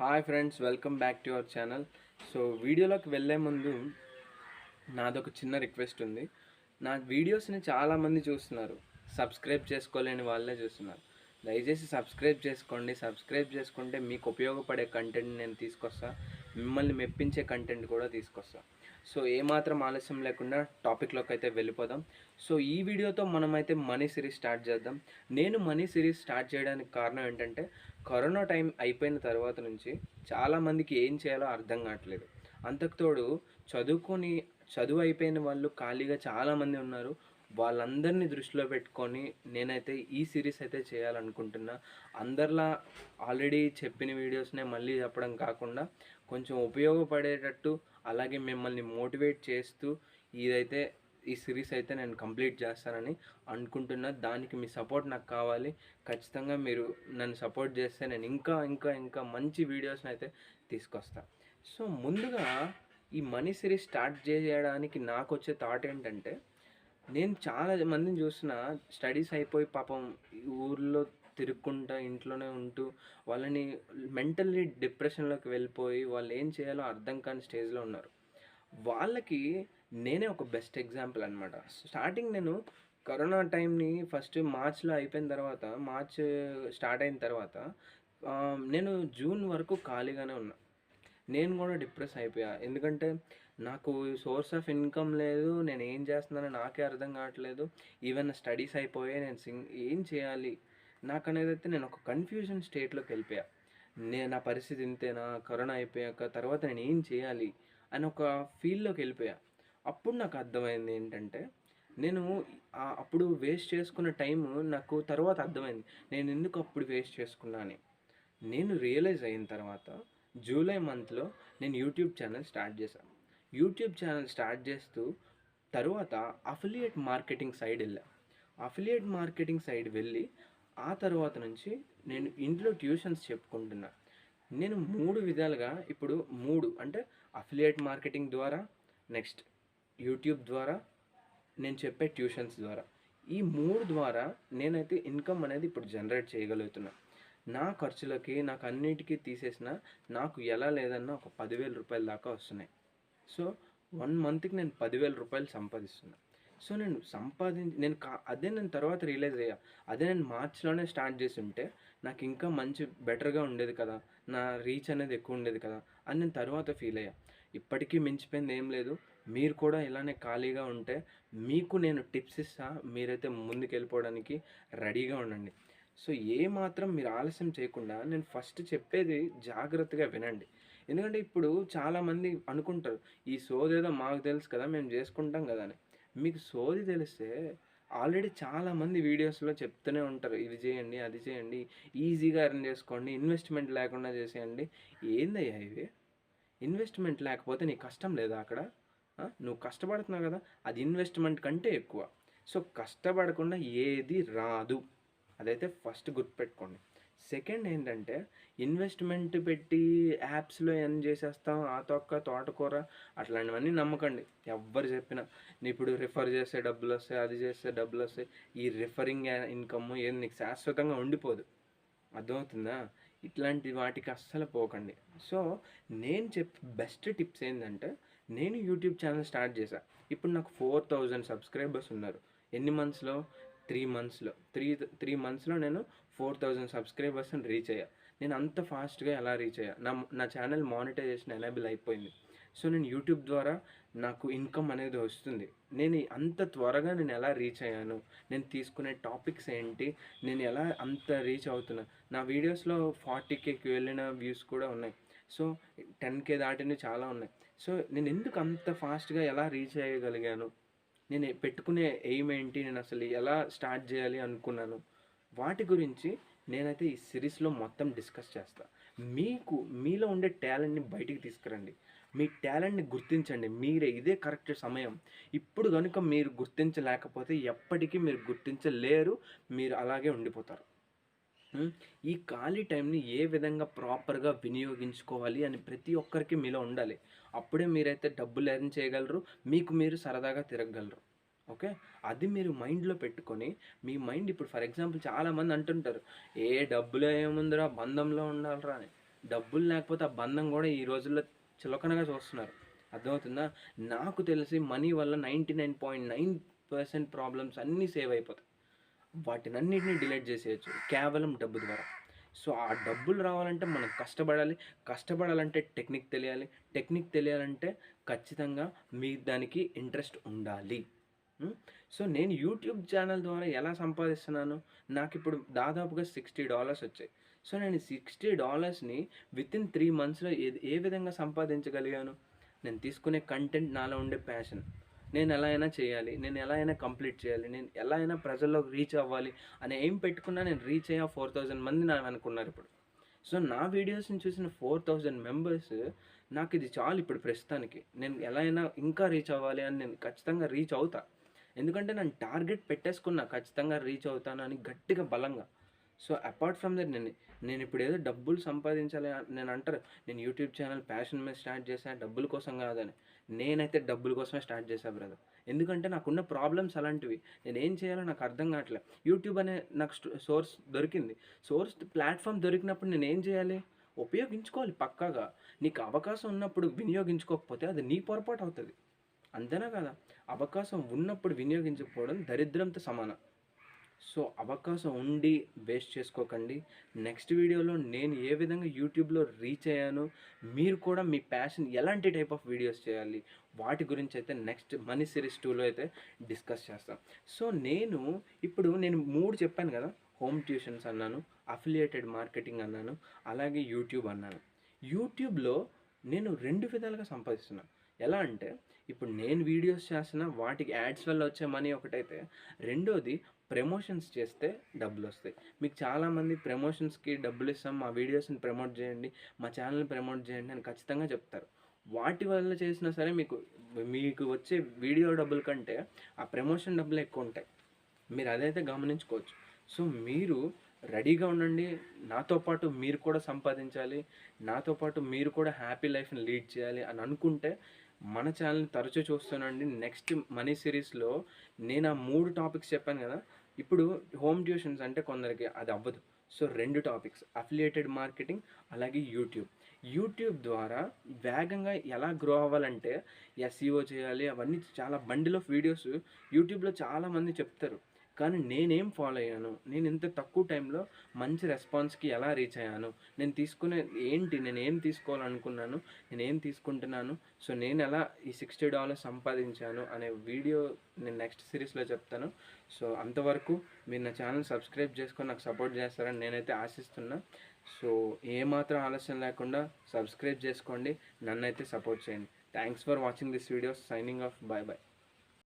Hi friends, welcome back to our channel. So వీడియోలోకి వెళ్ళే ముందు నాదొక చిన్న రిక్వెస్ట్ ఉంది. నా వీడియోస్ని చాలామంది చూస్తున్నారు, సబ్స్క్రైబ్ చేసుకోలేని వాళ్ళే చూస్తున్నారు. దయచేసి సబ్స్క్రైబ్ చేసుకోండి. సబ్స్క్రైబ్ చేసుకుంటే మీకు ఉపయోగపడే కంటెంట్ నేను తీసుకొస్తా, మిమ్మల్ని మెప్పించే కంటెంట్ కూడా తీసుకొస్తా. సో ఏమాత్రం ఆలస్యం లేకుండా టాపిక్లోకి అయితే వెళ్ళిపోదాం. సో ఈ వీడియోతో మనమైతే మనీ సిరీస్ స్టార్ట్ చేద్దాం. నేను మనీ సిరీస్ స్టార్ట్ చేయడానికి కారణం ఏంటంటే, కరోనా టైం అయిపోయిన తర్వాత నుంచి చాలామందికి ఏం చేయాలో అర్థం కావట్లేదు. అంతకుతోడు చదువు అయిపోయిన వాళ్ళు ఖాళీగా చాలామంది ఉన్నారు. వాళ్ళందరినీ దృష్టిలో పెట్టుకొని నేనైతే ఈ సిరీస్ అయితే చేయాలనుకుంటున్నా. అందరిలా ఆల్రెడీ చెప్పిన వీడియోస్నే మళ్ళీ చెప్పడం కాకుండా కొంచెం ఉపయోగపడేటట్టు, అలాగే మిమ్మల్ని మోటివేట్ చేస్తూ ఈ సిరీస్ అయితే నేను కంప్లీట్ చేస్తానని అనుకుంటున్నా. దానికి మీ సపోర్ట్ నాకు కావాలి. ఖచ్చితంగా మీరు నన్ను సపోర్ట్ చేస్తే నేను ఇంకా ఇంకా ఇంకా మంచి వీడియోస్ని అయితే తీసుకొస్తాను. సో ముందుగా ఈ మనీ సిరీస్ స్టార్ట్ చేయడానికి నాకు వచ్చే థాట్ ఏంటంటే, నేను చాలా మందిని చూసిన స్టడీస్ అయిపోయి పాపం ఊర్లో తిరుక్కుంటా ఇంట్లోనే ఉంటూ వాళ్ళని మెంటల్లీ డిప్రెషన్లోకి వెళ్ళిపోయి వాళ్ళు ఏం చేయాలో అర్థం కాని స్టేజ్లో ఉన్నారు. వాళ్ళకి నేనే ఒక బెస్ట్ ఎగ్జాంపుల్ అనమాట. స్టార్టింగ్ నేను కరోనా టైంని ఫస్ట్ మార్చ్లో అయిపోయిన తర్వాత, మార్చ్ స్టార్ట్ అయిన తర్వాత నేను జూన్ వరకు ఖాళీగానే ఉన్నా. నేను కూడా డిప్రెస్ అయిపోయా. ఎందుకంటే నాకు సోర్స్ ఆఫ్ ఇన్కమ్ లేదు. నేను ఏం చేస్తున్నానో నాకే అర్థం కావట్లేదు. ఈవెన్ స్టడీస్ అయిపోయాయి. ఏం చేయాలి నాకనేది అయితే నేను ఒక కన్ఫ్యూజన్ స్టేట్లోకి వెళ్ళిపోయా. నా పరిస్థితి ఇంతేనా, కరోనా అయిపోయాక తర్వాత నేను ఏం చేయాలి అని ఒక ఫీల్డ్లోకి వెళ్ళిపోయా. అప్పుడు నాకు అర్థమైంది ఏంటంటే, నేను అప్పుడు వేస్ట్ చేసుకున్న టైము నాకు తర్వాత అర్థమైంది నేను ఎందుకు అప్పుడు వేస్ట్ చేసుకున్నా అని. నేను రియలైజ్ అయిన తర్వాత జూలై మంత్లో నేను యూట్యూబ్ ఛానల్ స్టార్ట్ చేశాను. యూట్యూబ్ ఛానల్ స్టార్ట్ చేస్తూ తర్వాత అఫిలియేట్ మార్కెటింగ్ సైడ్ వెళ్ళా. అఫిలియేట్ మార్కెటింగ్ సైడ్ వెళ్ళి ఆ తర్వాత నుంచి నేను ఇంట్లో ట్యూషన్స్ చెప్పుకుంటున్నా. నేను 3 విధాలుగా ఇప్పుడు 3 అంటే అఫిలియేట్ మార్కెటింగ్ ద్వారా, నెక్స్ట్ యూట్యూబ్ ద్వారా, నేను చెప్పే ట్యూషన్స్ ద్వారా, ఈ 3 ద్వారా నేనైతే ఇన్కమ్ అనేది ఇప్పుడు జనరేట్ చేయగలుగుతున్నా. నా ఖర్చులకి నాకు అన్నిటికీ తీసేసిన నాకు ఎలా లేదన్నా ఒక 10,000 రూపాయల దాకా వస్తున్నాయి. సో 1 మంత్కి నేను 10,000 రూపాయలు సంపాదిస్తున్నా. సో అదే నేను తర్వాత రియలైజ్ అయ్యా. అదే నేను మార్చ్లోనే స్టార్ట్ చేసి ఉంటే నాకు ఇంకా మంచి బెటర్గా ఉండేది కదా, నా రీచ్ అనేది ఎక్కువ ఉండేది కదా అని నేను తర్వాత ఫీల్ అయ్యా. ఇప్పటికీ మించిపోయింది ఏం లేదు. మీరు కూడా ఇలానే ఖాళీగా ఉంటే మీకు నేను టిప్స్ ఇస్తా. మీరైతే ముందుకు వెళ్ళిపోవడానికి రెడీగా ఉండండి. సో మాత్రం మీరు ఆలస్యం చేయకుండా నేను ఫస్ట్ చెప్పేది జాగ్రత్తగా వినండి. ఎందుకంటే ఇప్పుడు చాలామంది అనుకుంటారు, ఈ సోదేదో మాకు తెలుసు కదా, మేము చేసుకుంటాం కదా అని. మీకు సోది తెలిస్తే ఆల్రెడీ చాలామంది వీడియోస్లో చెప్తూనే ఉంటారు, ఇది చేయండి, అది చేయండి, ఈజీగా ఎర్న్ చేసుకోండి, ఇన్వెస్ట్మెంట్ లేకుండా చేసేయండి. ఏందయ్యా ఇవి? ఇన్వెస్ట్మెంట్ లేకపోతే నీ కష్టం లేదా అక్కడ? నువ్వు కష్టపడుతున్నావు కదా, అది ఇన్వెస్ట్మెంట్ కంటే ఎక్కువ. సో కష్టపడకుండా ఏది రాదు, అదైతే ఫస్ట్ గుర్తుపెట్టుకోండి. సెకండ్ ఏంటంటే, ఇన్వెస్ట్మెంట్ పెట్టి యాప్స్లో ఎర్న్ చేసేస్తాం, ఆ తోటకూర అట్లాంటివన్నీ నమ్మకండి. ఎవ్వరు చెప్పినా ఇప్పుడు రిఫర్ చేస్తే డబ్బులు వస్తాయి, అది చేస్తే డబ్బులు వస్తాయి, ఈ రిఫరింగ్ ఇన్కమ్ ఏది నీకు శాశ్వతంగా ఉండిపోదు. అర్థమవుతుందా? ఇట్లాంటి వాటికి అస్సలు పోకండి. సో నేను బెస్ట్ టిప్స్ ఏంటంటే, నేను యూట్యూబ్ ఛానల్ స్టార్ట్ చేశాను. ఇప్పుడు నాకు 4,000 సబ్స్క్రైబర్స్ ఉన్నారు. ఎన్ని మంత్స్లో? 3 మంత్స్లో. త్రీ మంత్స్లో నేను 4,000 సబ్స్క్రైబర్స్ని రీచ్ అయ్యా. నేను అంత ఫాస్ట్గా ఎలా రీచ్ అయ్యా? నా ఛానల్ మానిటైజేషన్ ఎనేబుల్ అయిపోయింది. సో నేను యూట్యూబ్ ద్వారా నాకు ఇన్కమ్ అనేది వస్తుంది. అంత త్వరగా నేను ఎలా రీచ్ అయ్యాను, నేను తీసుకునే టాపిక్స్ ఏంటి, నేను ఎలా అంత రీచ్ అవుతున్నా. నా వీడియోస్లో 40Kకి వెళ్ళిన వ్యూస్ కూడా ఉన్నాయి. సో 10K దాటినవి చాలా ఉన్నాయి. సో నేను ఎందుకు అంత ఫాస్ట్గా ఎలా రీచ్ అయ్యగలిగాను, నేను పెట్టుకునే ఎయిమ్ ఏంటి, నేను అసలు ఎలా స్టార్ట్ చేయాలి అనుకున్నాను, వాటి గురించి నేనైతే ఈ సిరీస్లో మొత్తం డిస్కస్ చేస్తాను. మీలో ఉండే టాలెంట్ని బయటికి తీసుకురండి. మీ టాలెంట్ని గుర్తించండి. ఇదే కరెక్ట్ సమయం. ఇప్పుడు కనుక మీరు గుర్తించలేకపోతే ఎప్పటికీ మీరు గుర్తించలేరు. మీరు అలాగే ఉండిపోతారు. ఈ ఖాళీ టైంని ఏ విధంగా ప్రాపర్గా వినియోగించుకోవాలి అని ప్రతి ఒక్కరికి మీలో ఉండాలి. అప్పుడే మీరైతే డబ్బులు ఎర్న్ చేయగలరు, మీకు మీరు సరదాగా తిరగగలరు. ఓకే, అది మీరు మైండ్లో పెట్టుకొని, మీ మైండ్ ఇప్పుడు ఫర్ ఎగ్జాంపుల్ చాలామంది అంటుంటారు, డబ్బులో ఏముందిరా, బంధంలో ఉండాలిరా అని. డబ్బులు లేకపోతే ఆ బంధం కూడా ఈ రోజుల్లో చులకనగా చూస్తున్నారు. అర్థమవుతుందా? నాకు తెలిసి మనీ వల్ల 99.9% ప్రాబ్లమ్స్ అన్నీ సేవ్ అయిపోతాయి. వాటినన్నిటిని డిలీట్ చేసేయచ్చు కేవలం డబ్బు ద్వారా. సో ఆ డబ్బులు రావాలంటే మనం కష్టపడాలి. కష్టపడాలంటే టెక్నిక్ తెలియాలి. టెక్నిక్ తెలియాలంటే ఖచ్చితంగా మీ దానికి ఇంట్రెస్ట్ ఉండాలి. సో నేను యూట్యూబ్ ఛానల్ ద్వారా ఎలా సంపాదిస్తున్నాను? నాకిప్పుడు దాదాపుగా $60 వచ్చాయి. సో నేను $60ని వితిన్ 3 మంత్స్‌లో ఏ విధంగా సంపాదించగలిగాను? నేను తీసుకునే కంటెంట్, నాలో ఉండే ప్యాషన్. నేను ఎలా అయినా చేయాలి. నేను ఎలా అయినా కంప్లీట్ చేయాలి. నేను ఎలా అయినా ప్రజల్లోకి రీచ్ అవ్వాలి అనే ఎయిమ్ పెట్టుకున్నా. నేను రీచ్ అయ్యా. 4000 మంది నా వెనకున్నారు ఇప్పుడు. సో నా వీడియోస్ని చూసిన 4000 మెంబర్స్ నాకు ఇది చాలు ఇప్పుడు ప్రస్తుతానికి. నేను ఎలా అయినా ఇంకా రీచ్ అవ్వాలి అని నేను ఖచ్చితంగా రీచ్ అవుతా. ఎందుకంటే నేను టార్గెట్ పెట్టేసుకున్నా, ఖచ్చితంగా రీచ్ అవుతాను అని గట్టిగా బలంగా. సో అపార్ట్ ఫ్రమ్ దట్ నేను ఇప్పుడు ఏదో డబ్బులు సంపాదించాలి నేను అంటారు, నేను యూట్యూబ్ ఛానల్ ప్యాషన్ మీద స్టార్ట్ చేశాను డబ్బుల కోసం కాదని. నేనైతే డబ్బుల కోసమే స్టార్ట్ చేశాను బ్రదర్. ఎందుకంటే నాకున్న ప్రాబ్లమ్స్ అలాంటివి. నేను ఏం చేయాలో నాకు అర్థం కావట్లేదు. యూట్యూబ్ అనే నాకు సోర్స్ దొరికింది. సోర్స్ ప్లాట్ఫామ్ దొరికినప్పుడు నేను ఏం చేయాలి? ఉపయోగించుకోవాలి పక్కాగా. నీకు అవకాశం ఉన్నప్పుడు వినియోగించుకోకపోతే అది నీ పొరపాటు అవుతుంది. అంతేనా కదా? అవకాశం ఉన్నప్పుడు వినియోగించకపోవడం దరిద్రంతో సమానం. సో అవకాశం ఉండి వేస్ట్ చేసుకోకండి. నెక్స్ట్ వీడియోలో నేను ఏ విధంగా యూట్యూబ్లో రీచ్ అయ్యాను, మీరు కూడా మీ ప్యాషన్ ఎలాంటి టైప్ ఆఫ్ వీడియోస్ చేయాలి, వాటి గురించి అయితే నెక్స్ట్ మనీ సిరీస్ 2లో అయితే డిస్కస్ చేస్తాం. సో నేను 3 చెప్పాను కదా. హోమ్ ట్యూషన్స్ అన్నాను, అఫిలియేటెడ్ మార్కెటింగ్ అన్నాను, అలాగే యూట్యూబ్ అన్నాను. యూట్యూబ్లో నేను 2 విధాలుగా సంపాదిస్తున్నాను. ఎలా అంటే ఇప్పుడు నేను వీడియోస్ చేస్తున్న వాటికి యాడ్స్ వల్ల వచ్చే మనీ ఒకటైతే, రెండోది ప్రమోషన్స్ చేస్తే డబ్బులు వస్తాయి. మీకు చాలామంది ప్రమోషన్స్కి డబ్బులు ఇస్తాం, మా వీడియోస్ని ప్రమోట్ చేయండి, మా ఛానల్ని ప్రమోట్ చేయండి అని ఖచ్చితంగా చెప్తారు. వాటి వల్ల చేసినా సరే మీకు మీకు వచ్చే వీడియో డబ్బుల కంటే ఆ ప్రమోషన్ డబ్బులు ఎక్కువ ఉంటాయి. మీరు అదైతే గమనించుకోవచ్చు. సో మీరు రెడీగా ఉండండి. నాతో పాటు మీరు కూడా సంపాదించాలి, నాతో పాటు మీరు కూడా హ్యాపీ లైఫ్ని లీడ్ చేయాలి అని అనుకుంటే మన ఛానల్ని తరచూ చూస్తానండి. నెక్స్ట్ మనీ సిరీస్లో నేను ఆ 3 టాపిక్స్ చెప్పాను కదా. ఇప్పుడు హోమ్ ట్యూషన్స్ అంటే కొందరికి అది అవ్వదు. సో 2 టాపిక్స్ అఫిలియేటెడ్ మార్కెటింగ్, అలాగే యూట్యూబ్ ద్వారా వేగంగా ఎలా గ్రో అవ్వాలంటే ఎస్ఈఓ చేయాలి, అవన్నీ చాలా బండిల్ ఆఫ్ వీడియోస్ యూట్యూబ్లో చాలామంది చెప్తారు. కానీ నేనేం ఫాలో అయ్యాను, నేను ఇంత తక్కువ టైంలో మంచి రెస్పాన్స్కి ఎలా రీచ్ అయ్యాను, నేను ఏం తీసుకోవాలనుకున్నాను, నేను ఏం తీసుకుంటున్నాను, సో నేను ఎలా ఈ $60 సంపాదించాను అనే వీడియో నేను నెక్స్ట్ సిరీస్లో చెప్తాను. సో అంతవరకు మీరు నా ఛానల్ సబ్స్క్రైబ్ చేసుకొని నాకు సపోర్ట్ చేస్తారని నేనైతే ఆశిస్తున్నా. సో ఏమాత్రం ఆలస్యం లేకుండా సబ్స్క్రైబ్ చేసుకోండి, నన్నైతే సపోర్ట్ చేయండి. Thanks for watching this video. Signing off. Bye bye.